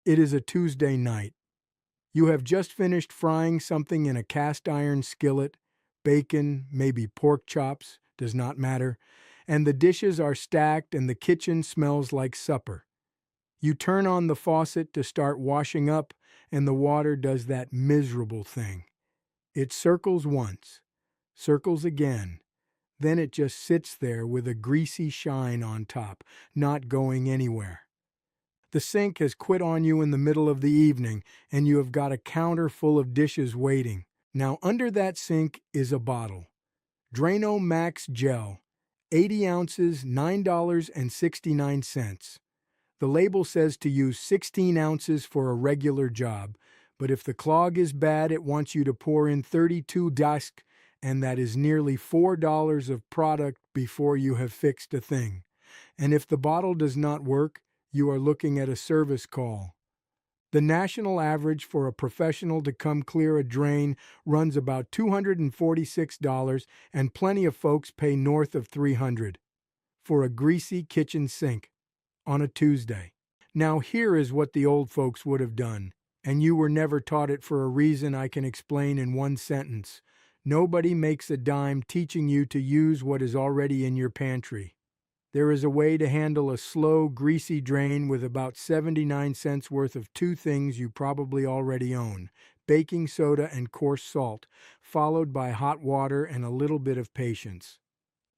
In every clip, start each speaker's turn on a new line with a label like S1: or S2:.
S1: It is a Tuesday night. You have just finished frying something in a cast iron skillet, bacon, maybe pork chops, does not matter, and the dishes are stacked and the kitchen smells like supper. You turn on the faucet to start washing up, and the water does that miserable thing. It circles once, circles again, then it just sits there with a greasy shine on top, not going anywhere. The sink has quit on you in the middle of the evening, and you have got a counter full of dishes waiting. Now, under that sink is a bottle. Drano Max Gel, 80 ounces, $9.69. The label says to use 16 ounces for a regular job, but if the clog is bad, it wants you to pour in 32 dask, and that is nearly $4 of product before you have fixed a thing. And if the bottle does not work, you are looking at a service call. The national average for a professional to come clear a drain runs about $246, and plenty of folks pay north of $300 for a greasy kitchen sink on a Tuesday. Now here is what the old folks would have done, and you were never taught it for a reason I can explain in one sentence. Nobody makes a dime teaching you to use what is already in your pantry. There is a way to handle a slow, greasy drain with about 79 cents worth of two things you probably already own: baking soda and coarse salt, followed by hot water and a little bit of patience.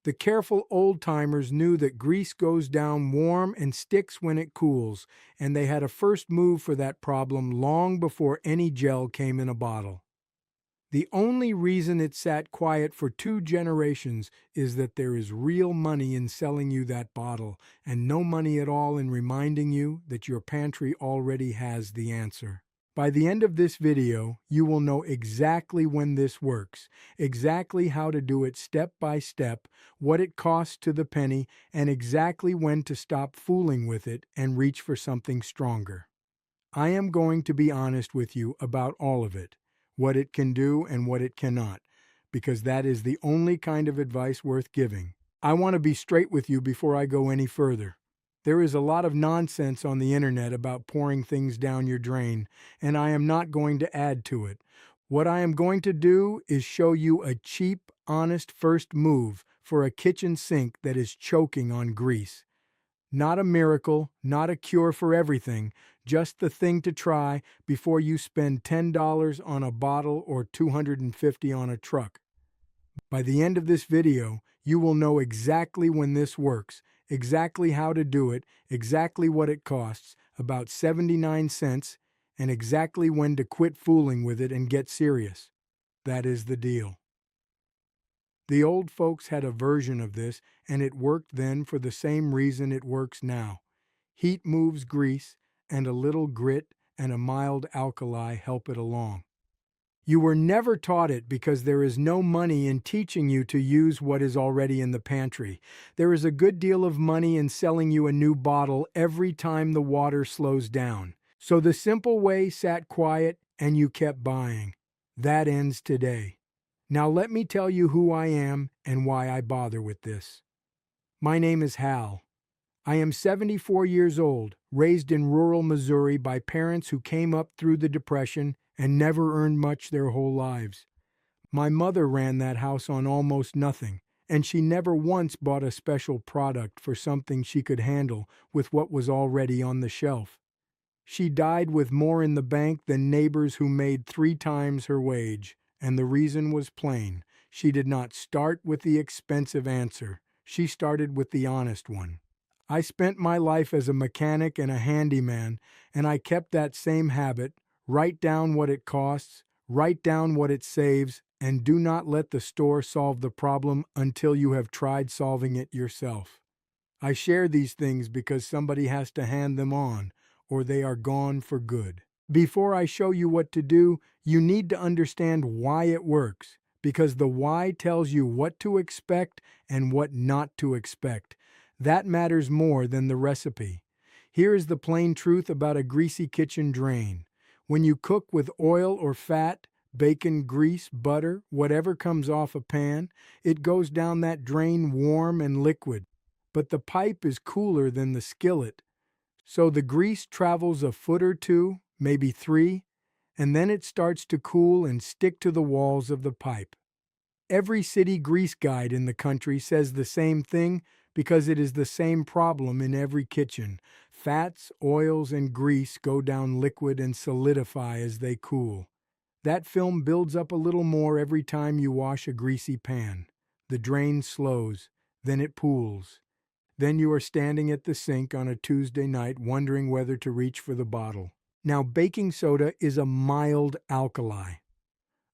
S1: The careful old-timers knew that grease goes down warm and sticks when it cools, and they had a first move for that problem long before any gel came in a bottle. The only reason it sat quiet for 2 generations is that there is real money in selling you that bottle, and no money at all in reminding you that your pantry already has the answer. By the end of this video, you will know exactly when this works, exactly how to do it step by step, what it costs to the penny, and exactly when to stop fooling with it and reach for something stronger. I am going to be honest with you about all of it, what it can do and what it cannot, because that is the only kind of advice worth giving. I want to be straight with you before I go any further. There is a lot of nonsense on the internet about pouring things down your drain, and I am not going to add to it. What I am going to do is show you a cheap, honest first move for a kitchen sink that is choking on grease. Not a miracle, not a cure for everything, just the thing to try before you spend $10 on a bottle or $250 on a truck. By the end of this video, you will know exactly when this works, exactly how to do it, exactly what it costs, about 79 cents, and exactly when to quit fooling with it and get serious. That is the deal. The old folks had a version of this, and it worked then for the same reason it works now. Heat moves grease, and a little grit and a mild alkali help it along. You were never taught it because there is no money in teaching you to use what is already in the pantry. There is a good deal of money in selling you a new bottle every time the water slows down. So the simple way sat quiet, and you kept buying. That ends today. Now let me tell you who I am and why I bother with this. My name is Hal. I am 74 years old, raised in rural Missouri by parents who came up through the Depression and never earned much their whole lives. My mother ran that house on almost nothing, and she never once bought a special product for something she could handle with what was already on the shelf. She died with more in the bank than neighbors who made 3 times her wage. And the reason was plain. She did not start with the expensive answer. She started with the honest one. I spent my life as a mechanic and a handyman, and I kept that same habit. Write down what it costs, write down what it saves, and do not let the store solve the problem until you have tried solving it yourself. I share these things because somebody has to hand them on, or they are gone for good. Before I show you what to do, you need to understand why it works, because the why tells you what to expect and what not to expect. That matters more than the recipe. Here is the plain truth about a greasy kitchen drain. When you cook with oil or fat, bacon, grease, butter, whatever comes off a pan, it goes down that drain warm and liquid. But the pipe is cooler than the skillet. So the grease travels a foot or two, maybe 3, and then it starts to cool and stick to the walls of the pipe. Every city grease guide in the country says the same thing because it is the same problem in every kitchen. Fats, oils, and grease go down liquid and solidify as they cool. That film builds up a little more every time you wash a greasy pan. The drain slows, then it pools. Then you are standing at the sink on a Tuesday night wondering whether to reach for the bottle. Now, baking soda is a mild alkali.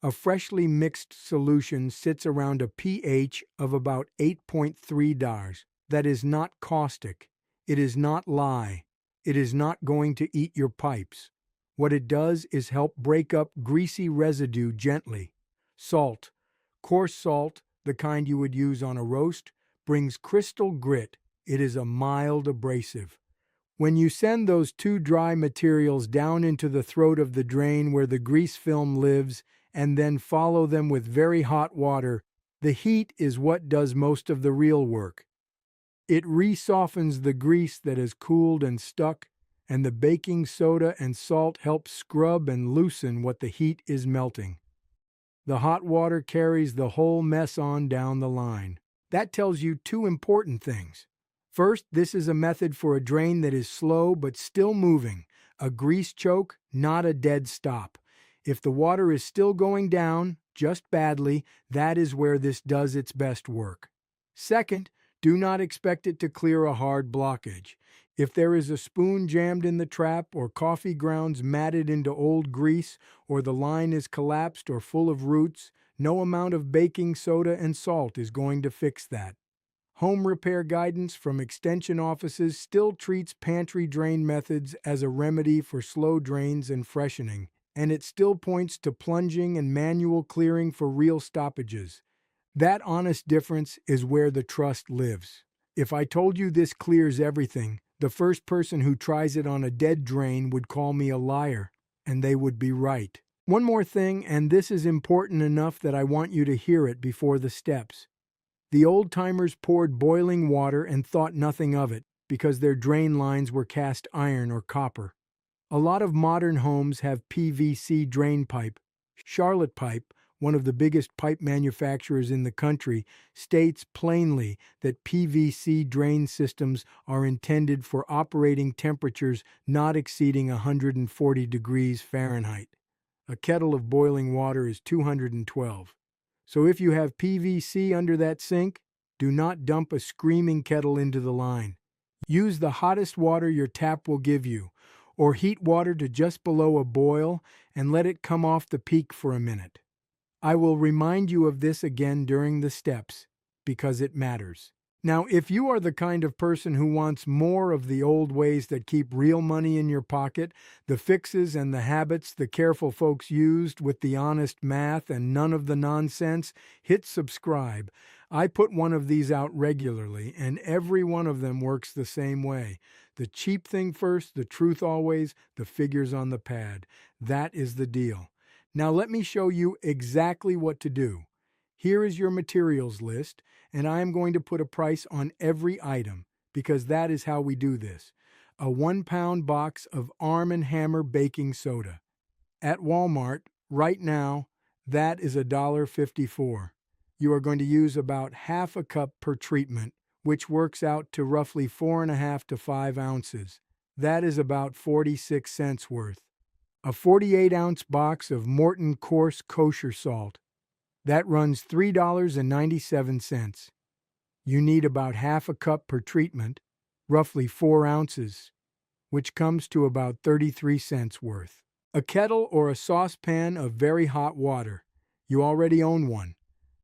S1: A freshly mixed solution sits around a pH of about 8.3 DARS. That is not caustic. It is not lye. It is not going to eat your pipes. What it does is help break up greasy residue gently. Salt, coarse salt, the kind you would use on a roast, brings crystal grit. It is a mild abrasive. When you send those two dry materials down into the throat of the drain where the grease film lives, and then follow them with very hot water, the heat is what does most of the real work. It re-softens the grease that has cooled and stuck, and the baking soda and salt help scrub and loosen what the heat is melting. The hot water carries the whole mess on down the line. That tells you two important things. First, this is a method for a drain that is slow but still moving, a grease choke, not a dead stop. If the water is still going down, just badly, that is where this does its best work. Second, do not expect it to clear a hard blockage. If there is a spoon jammed in the trap, or coffee grounds matted into old grease, or the line is collapsed or full of roots, no amount of baking soda and salt is going to fix that. Home repair guidance from extension offices still treats pantry drain methods as a remedy for slow drains and freshening, and it still points to plunging and manual clearing for real stoppages. That honest difference is where the trust lives. If I told you this clears everything, the first person who tries it on a dead drain would call me a liar, and they would be right. One more thing, and this is important enough that I want you to hear it before the steps. The old-timers poured boiling water and thought nothing of it because their drain lines were cast iron or copper. A lot of modern homes have PVC drain pipe. Charlotte Pipe, one of the biggest pipe manufacturers in the country, states plainly that PVC drain systems are intended for operating temperatures not exceeding 140 degrees Fahrenheit. A kettle of boiling water is 212. So if you have PVC under that sink, do not dump a screaming kettle into the line. Use the hottest water your tap will give you, or heat water to just below a boil and let it come off the peak for a minute. I will remind you of this again during the steps, because it matters. Now, if you are the kind of person who wants more of the old ways that keep real money in your pocket, the fixes and the habits the careful folks used with the honest math and none of the nonsense, hit subscribe. I put one of these out regularly, and every one of them works the same way. The cheap thing first, the truth always, the figures on the pad. That is the deal. Now let me show you exactly what to do. Here is your materials list, and I am going to put a price on every item, because that is how we do this. A 1-pound box of Arm & Hammer baking soda. At Walmart, right now, that is $1.54. You are going to use about half a cup per treatment, which works out to roughly 4.5 to 5 ounces. That is about 46 cents worth. A 48-ounce box of Morton coarse kosher salt. That runs $3.97. You need about half a cup per treatment, roughly 4 ounces, which comes to about 33 cents worth. A kettle or a saucepan of very hot water. You already own one.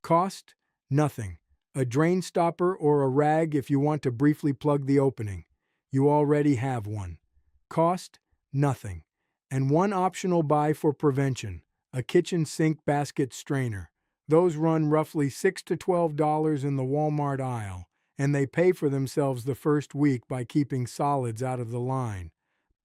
S1: Cost? Nothing. A drain stopper or a rag if you want to briefly plug the opening. You already have one. Cost? Nothing. And one optional buy for prevention, a kitchen sink basket strainer. Those run roughly $6 to $12 in the Walmart aisle, and they pay for themselves the first week by keeping solids out of the line.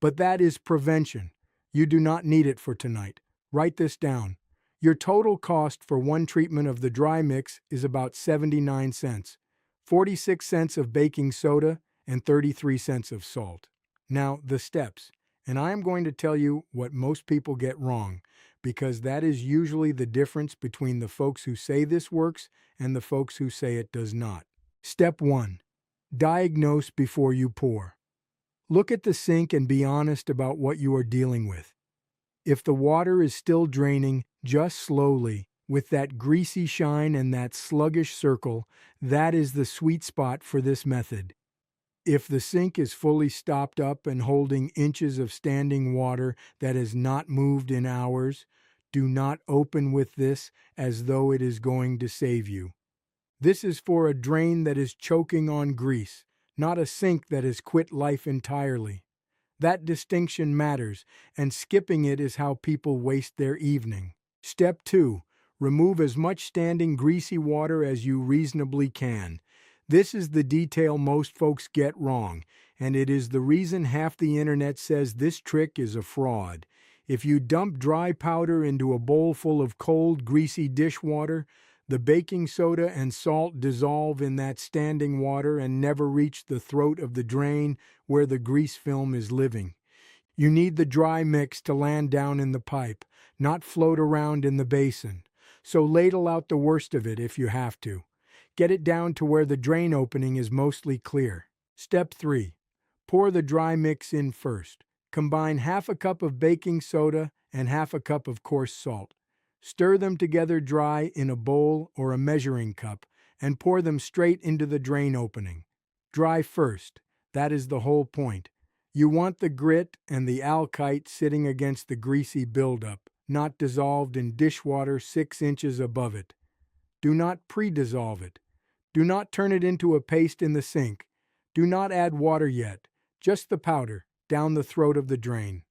S1: But that is prevention. You do not need it for tonight. Write this down. Your total cost for one treatment of the dry mix is about 79 cents, 46 cents of baking soda, and 33 cents of salt. Now, the steps. And I am going to tell you what most people get wrong, because that is usually the difference between the folks who say this works and the folks who say it does not. Step 1. Diagnose before you pour. Look at the sink and be honest about what you are dealing with. If the water is still draining, just slowly, with that greasy shine and that sluggish circle, that is the sweet spot for this method. If the sink is fully stopped up and holding inches of standing water that has not moved in hours, do not open with this as though it is going to save you. This is for a drain that is choking on grease, not a sink that has quit life entirely. That distinction matters, and skipping it is how people waste their evening. Step 2. Remove as much standing greasy water as you reasonably can. This is the detail most folks get wrong, and it is the reason half the internet says this trick is a fraud. If you dump dry powder into a bowl full of cold, greasy dishwater, the baking soda and salt dissolve in that standing water and never reach the throat of the drain where the grease film is living. You need the dry mix to land down in the pipe, not float around in the basin. So ladle out the worst of it if you have to. Get it down to where the drain opening is mostly clear. Step 3. Pour the dry mix in first. Combine half a cup of baking soda and half a cup of coarse salt. Stir them together dry in a bowl or a measuring cup and pour them straight into the drain opening. Dry first. That is the whole point. You want the grit and the alkite sitting against the greasy buildup, not dissolved in dishwater 6 inches above it. Do not pre-dissolve it. Do not turn it into a paste in the sink. Do not add water yet, just the powder, down the throat of the drain.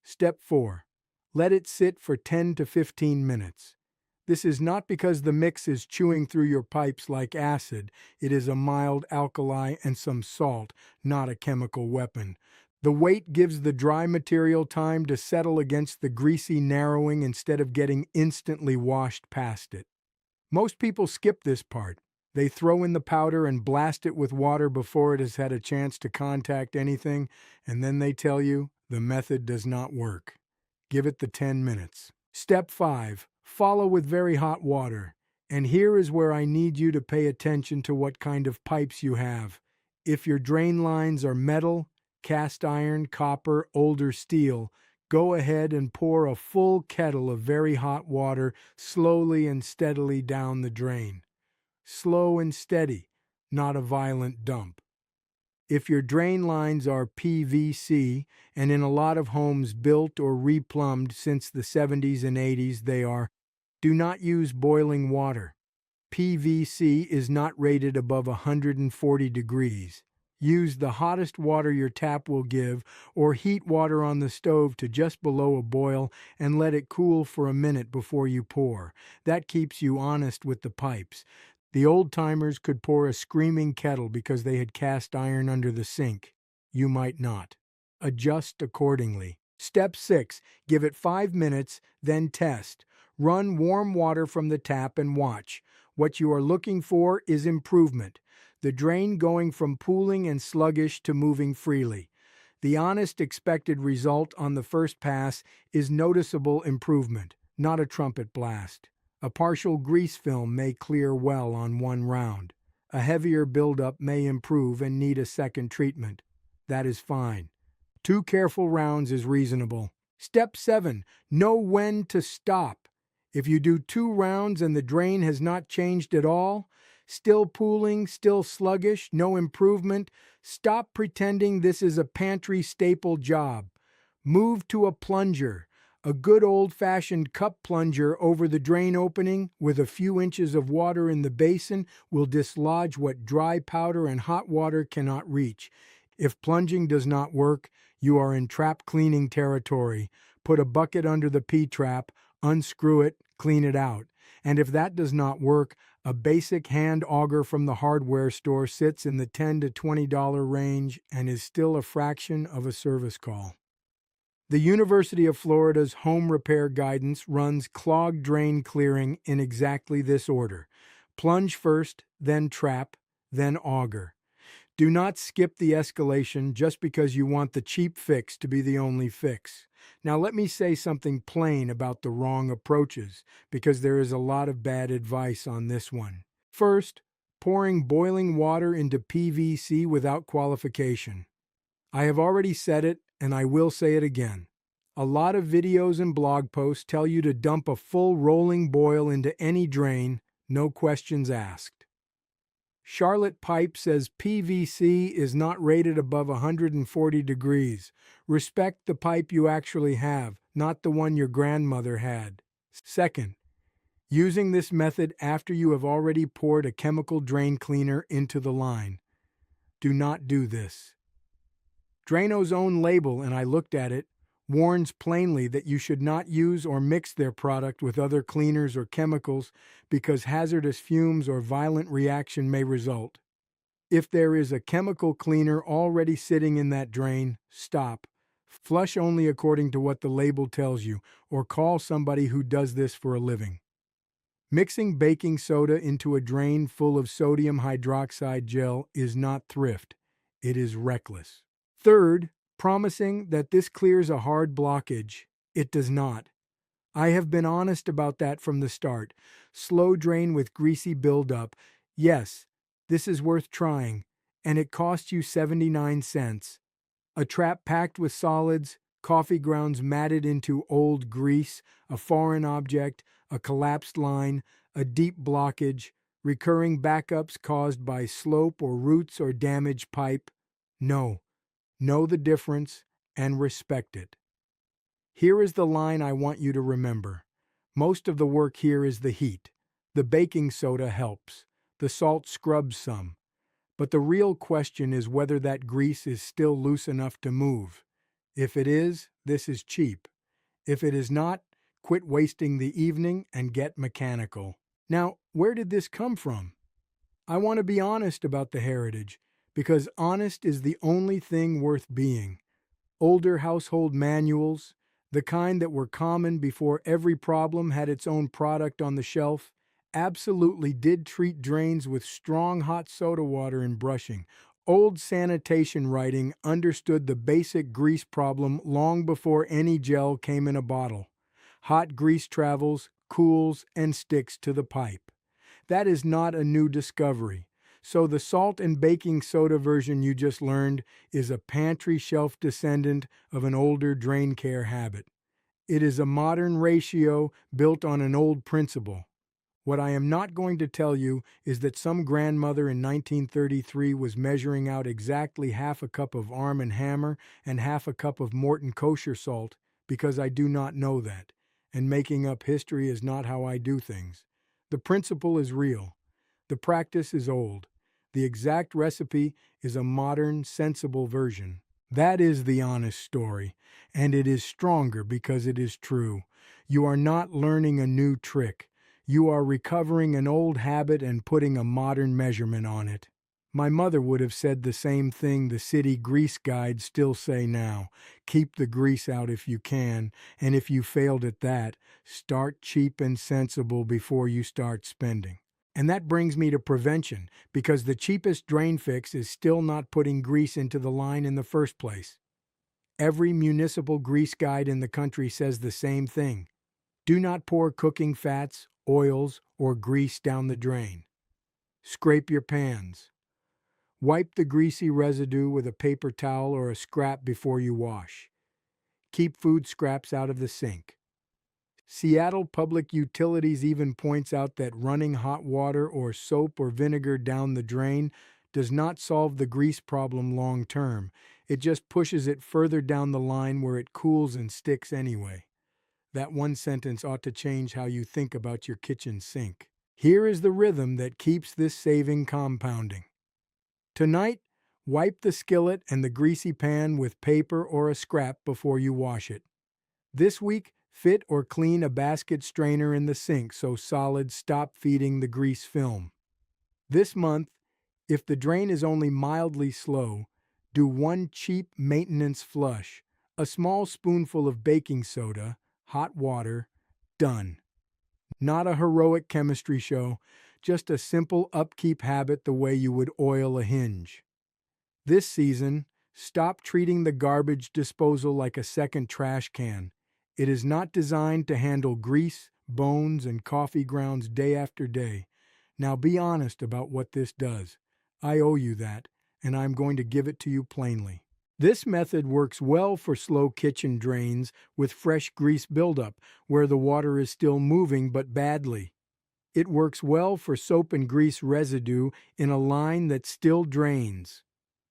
S1: Step 4. Let it sit for 10 to 15 minutes. This is not because the mix is chewing through your pipes like acid. It is a mild alkali and some salt, not a chemical weapon. The weight gives the dry material time to settle against the greasy narrowing instead of getting instantly washed past it. Most people skip this part. They throw in the powder and blast it with water before it has had a chance to contact anything, and then they tell you the method does not work. Give it the 10 minutes. Step 5. Follow with very hot water. And here is where I need you to pay attention to what kind of pipes you have. If your drain lines are metal, cast iron, copper, older steel, go ahead and pour a full kettle of very hot water slowly and steadily down the drain. Slow and steady, not a violent dump. If your drain lines are PVC, and in a lot of homes built or replumbed since the 70s and 80s they are, do not use boiling water. PVC is not rated above 140 degrees. Use the hottest water your tap will give, or heat water on the stove to just below a boil and let it cool for a minute before you pour. That keeps you honest with the pipes. The old-timers could pour a screaming kettle because they had cast iron under the sink. You might not. Adjust accordingly. Step 6. Give it 5 minutes, then test. Run warm water from the tap and watch. What you are looking for is improvement. The drain going from pooling and sluggish to moving freely. The honest expected result on the first pass is noticeable improvement, not a trumpet blast. A partial grease film may clear well on one round. A heavier buildup may improve and need a second treatment. That is fine. 2 careful rounds is reasonable. Step 7. Know when to stop. If you do 2 rounds and the drain has not changed at all, still pooling, still sluggish, no improvement, stop pretending this is a pantry staple job. Move to a plunger. A good old-fashioned cup plunger over the drain opening with a few inches of water in the basin will dislodge what dry powder and hot water cannot reach. If plunging does not work, you are in trap cleaning territory. Put a bucket under the P-trap, unscrew it, clean it out. And if that does not work, a basic hand auger from the hardware store sits in the $10 to $20 range and is still a fraction of a service call. The University of Florida's home repair guidance runs clog drain clearing in exactly this order. Plunge first, then trap, then auger. Do not skip the escalation just because you want the cheap fix to be the only fix. Now, let me say something plain about the wrong approaches, because there is a lot of bad advice on this one. First, pouring boiling water into PVC without qualification. I have already said it, and I will say it again. A lot of videos and blog posts tell you to dump a full rolling boil into any drain, no questions asked. Charlotte Pipe says PVC is not rated above 140 degrees. Respect the pipe you actually have, not the one your grandmother had. Second, using this method after you have already poured a chemical drain cleaner into the line. Do not do this. Drano's own label, and I looked at it, warns plainly that you should not use or mix their product with other cleaners or chemicals because hazardous fumes or violent reaction may result. If there is a chemical cleaner already sitting in that drain, stop. Flush only according to what the label tells you, or call somebody who does this for a living. Mixing baking soda into a drain full of sodium hydroxide gel is not thrift. It is reckless. Third, promising that this clears a hard blockage. It does not. I have been honest about that from the start. Slow drain with greasy buildup. Yes, this is worth trying, and it costs you 79 cents. A trap packed with solids, coffee grounds matted into old grease, a foreign object, a collapsed line, a deep blockage, recurring backups caused by slope or roots or damaged pipe. No. Know the difference and respect it. Here is the line I want you to remember. Most of the work here is the heat. The baking soda helps. The salt scrubs some. But the real question is whether that grease is still loose enough to move. If it is, this is cheap. If it is not, quit wasting the evening and get mechanical. Now, where did this come from? I want to be honest about the heritage, because honest is the only thing worth being. Older household manuals, the kind that were common before every problem had its own product on the shelf, absolutely did treat drains with strong hot soda water and brushing. Old sanitation writing understood the basic grease problem long before any gel came in a bottle. Hot grease travels, cools, and sticks to the pipe. That is not a new discovery. So the salt and baking soda version you just learned is a pantry shelf descendant of an older drain care habit. It is a modern ratio built on an old principle. What I am not going to tell you is that some grandmother in 1933 was measuring out exactly half a cup of Arm & Hammer and half a cup of Morton kosher salt, because I do not know that, and making up history is not how I do things. The principle is real. The practice is old. The exact recipe is a modern, sensible version. That is the honest story, and it is stronger because it is true. You are not learning a new trick. You are recovering an old habit and putting a modern measurement on it. My mother would have said the same thing the city grease guides still say now. Keep the grease out if you can, and if you failed at that, start cheap and sensible before you start spending. And that brings me to prevention, because the cheapest drain fix is still not putting grease into the line in the first place. Every municipal grease guide in the country says the same thing. Do not pour cooking fats, oils, or grease down the drain. Scrape your pans. Wipe the greasy residue with a paper towel or a scrap before you wash. Keep food scraps out of the sink. Seattle Public Utilities even points out that running hot water or soap or vinegar down the drain does not solve the grease problem long term. It just pushes it further down the line where it cools and sticks anyway. That one sentence ought to change how you think about your kitchen sink. Here is the rhythm that keeps this saving compounding. Tonight, wipe the skillet and the greasy pan with paper or a scrap before you wash it. This week, fit or clean a basket strainer in the sink so solids stop feeding the grease film. This month, if the drain is only mildly slow, do one cheap maintenance flush, a small spoonful of baking soda, hot water, done. Not a heroic chemistry show, just a simple upkeep habit the way you would oil a hinge. This season, stop treating the garbage disposal like a second trash can. It is not designed to handle grease, bones, and coffee grounds day after day. Now be honest about what this does. I owe you that, and I'm going to give it to you plainly. This method works well for slow kitchen drains with fresh grease buildup, where the water is still moving but badly. It works well for soap and grease residue in a line that still drains.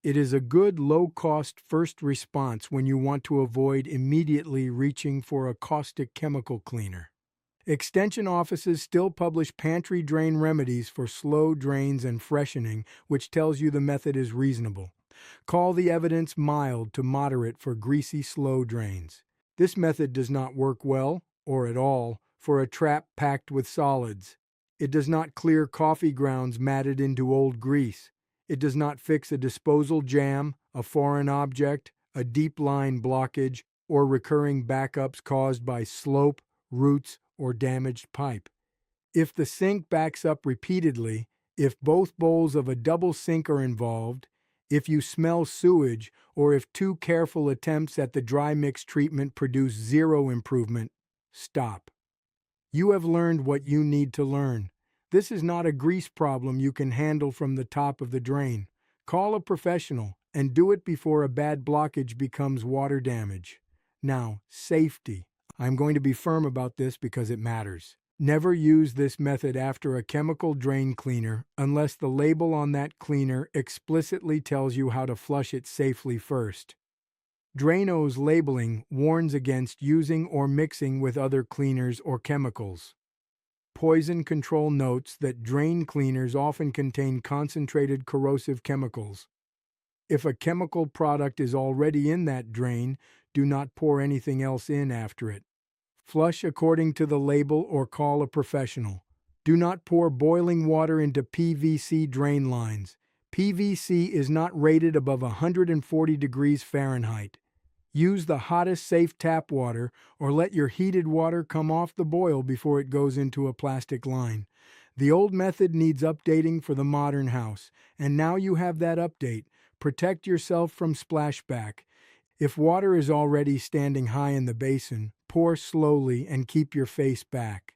S1: It is a good low-cost first response when you want to avoid immediately reaching for a caustic chemical cleaner. Extension offices still publish pantry drain remedies for slow drains and freshening, which tells you the method is reasonable. Call the evidence mild to moderate for greasy, slow drains. This method does not work well, or at all, for a trap packed with solids. It does not clear coffee grounds matted into old grease. It does not fix a disposal jam, a foreign object, a deep line blockage, or recurring backups caused by slope, roots, or damaged pipe. If the sink backs up repeatedly, if both bowls of a double sink are involved, if you smell sewage, or if 2 careful attempts at the dry mix treatment produce 0 improvement, stop. You have learned what you need to learn. This is not a grease problem you can handle from the top of the drain. Call a professional and do it before a bad blockage becomes water damage. Now, safety. I'm going to be firm about this because it matters. Never use this method after a chemical drain cleaner unless the label on that cleaner explicitly tells you how to flush it safely first. Drano's labeling warns against using or mixing with other cleaners or chemicals. Poison control notes that drain cleaners often contain concentrated corrosive chemicals. If a chemical product is already in that drain, do not pour anything else in after it. Flush according to the label or call a professional. Do not pour boiling water into PVC drain lines. PVC is not rated above 140 degrees Fahrenheit. Use the hottest safe tap water or let your heated water come off the boil before it goes into a plastic line. The old method needs updating for the modern house, and now you have that update. Protect yourself from splashback. If water is already standing high in the basin, pour slowly and keep your face back.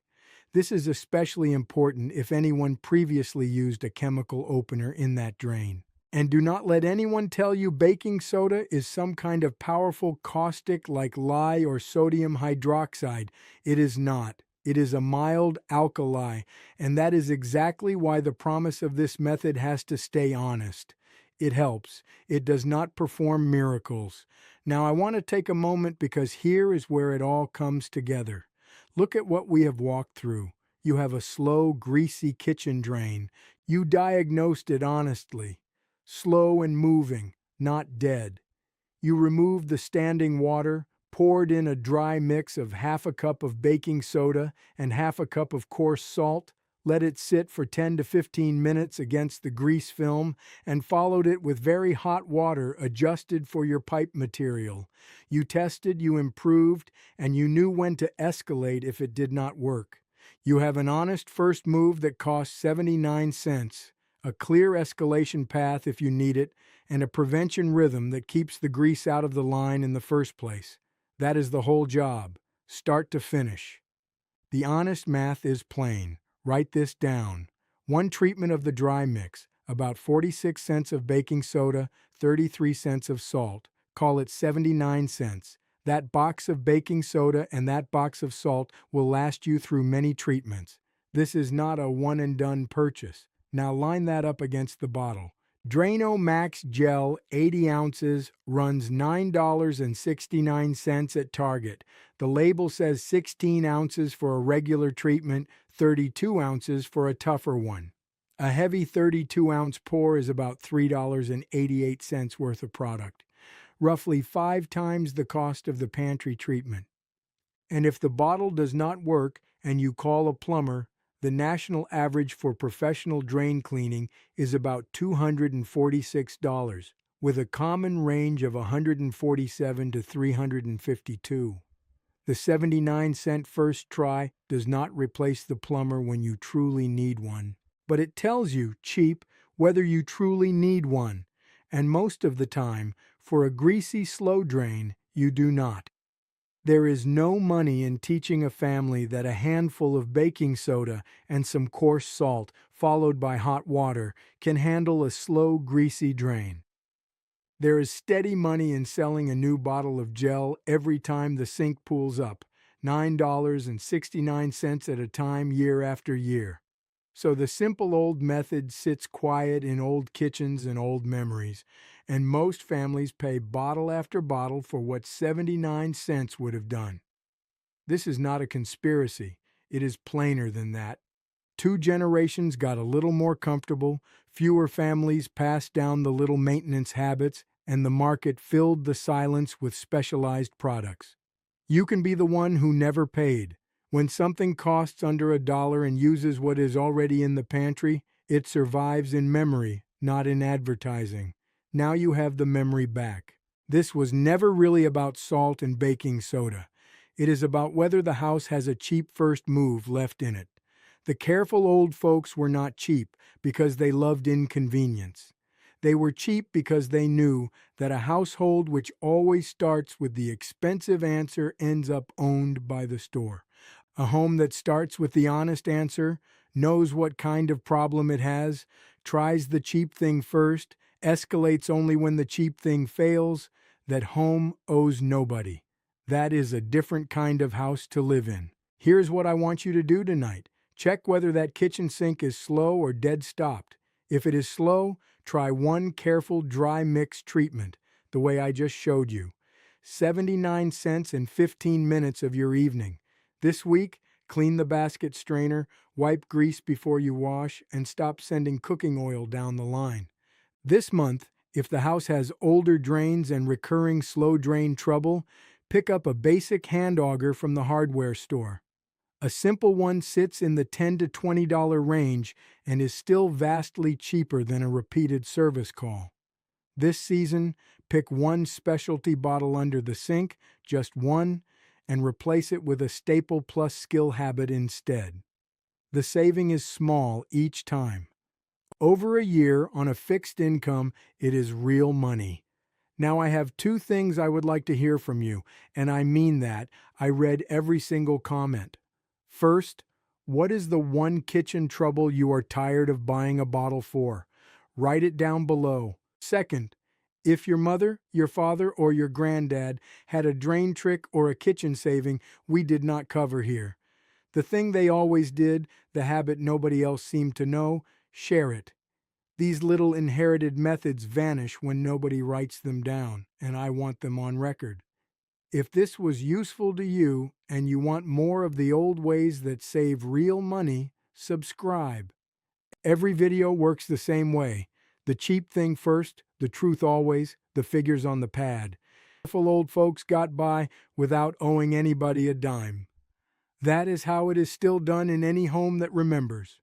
S1: This is especially important if anyone previously used a chemical opener in that drain. And do not let anyone tell you baking soda is some kind of powerful caustic like lye or sodium hydroxide. It is not. It is a mild alkali, and that is exactly why the promise of this method has to stay honest. It helps. It does not perform miracles. Now I want to take a moment because here is where it all comes together. Look at what we have walked through. You have a slow, greasy kitchen drain. You diagnosed it honestly. Slow and moving, not dead. You removed the standing water, poured in a dry mix of half a cup of baking soda and half a cup of coarse salt, let it sit for 10 to 15 minutes against the grease film, and followed it with very hot water adjusted for your pipe material. You tested, you improved, and you knew when to escalate if it did not work. You have an honest first move that costs 79 cents. A clear escalation path if you need it, and a prevention rhythm that keeps the grease out of the line in the first place. That is the whole job, start to finish. The honest math is plain. Write this down. 1 treatment of the dry mix, about 46 cents of baking soda, 33 cents of salt. Call it 79 cents. That box of baking soda and that box of salt will last you through many treatments. This is not a one-and-done purchase. Now line that up against the bottle. Drano Max Gel 80 ounces runs $9.69 at Target. The label says 16 ounces for a regular treatment, 32 ounces for a tougher one. A heavy 32-ounce pour is about $3.88 worth of product, roughly 5 times the cost of the pantry treatment. And if the bottle does not work and you call a plumber, the national average for professional drain cleaning is about $246, with a common range of $147 to $352. The 79-cent first try does not replace the plumber when you truly need one, but it tells you, cheap, whether you truly need one. And most of the time, for a greasy slow drain, you do not. There is no money in teaching a family that a handful of baking soda and some coarse salt, followed by hot water, can handle a slow, greasy drain. There is steady money in selling a new bottle of gel every time the sink pools up, $9.69 at a time year after year. So the simple old method sits quiet in old kitchens and old memories, and most families pay bottle after bottle for what 79 cents would have done. This is not a conspiracy. It is plainer than that. 2 generations got a little more comfortable, fewer families passed down the little maintenance habits, and the market filled the silence with specialized products. You can be the one who never paid. When something costs under $1 and uses what is already in the pantry, it survives in memory, not in advertising. Now you have the memory back. This was never really about salt and baking soda. It is about whether the house has a cheap first move left in it. The careful old folks were not cheap because they loved inconvenience. They were cheap because they knew that a household which always starts with the expensive answer ends up owned by the store. A home that starts with the honest answer, knows what kind of problem it has, tries the cheap thing first, escalates only when the cheap thing fails, that home owes nobody. That is a different kind of house to live in. Here's what I want you to do tonight. Check whether that kitchen sink is slow or dead stopped. If it is slow, try one careful dry mix treatment, the way I just showed you. 79 cents and 15 minutes of your evening. This week, clean the basket strainer, wipe grease before you wash, and stop sending cooking oil down the line. This month, if the house has older drains and recurring slow drain trouble, pick up a basic hand auger from the hardware store. A simple one sits in the $10 to $20 range and is still vastly cheaper than a repeated service call. This season, pick one specialty bottle under the sink, just one, and replace it with a staple plus skill habit instead. The saving is small each time. Over a year on a fixed income, it is real money. Now I have 2 things I would like to hear from you, and I mean that. I read every single comment. First, what is the one kitchen trouble you are tired of buying a bottle for? Write it down below. Second, if your mother, your father, or your granddad had a drain trick or a kitchen saving we did not cover here. The thing they always did, the habit nobody else seemed to know, share it. These little inherited methods vanish when nobody writes them down, and I want them on record. If this was useful to you and you want more of the old ways that save real money, subscribe. Every video works the same way. The cheap thing first, the truth always, the figures on the pad. Careful old folks got by without owing anybody a dime. That is how it is still done in any home that remembers.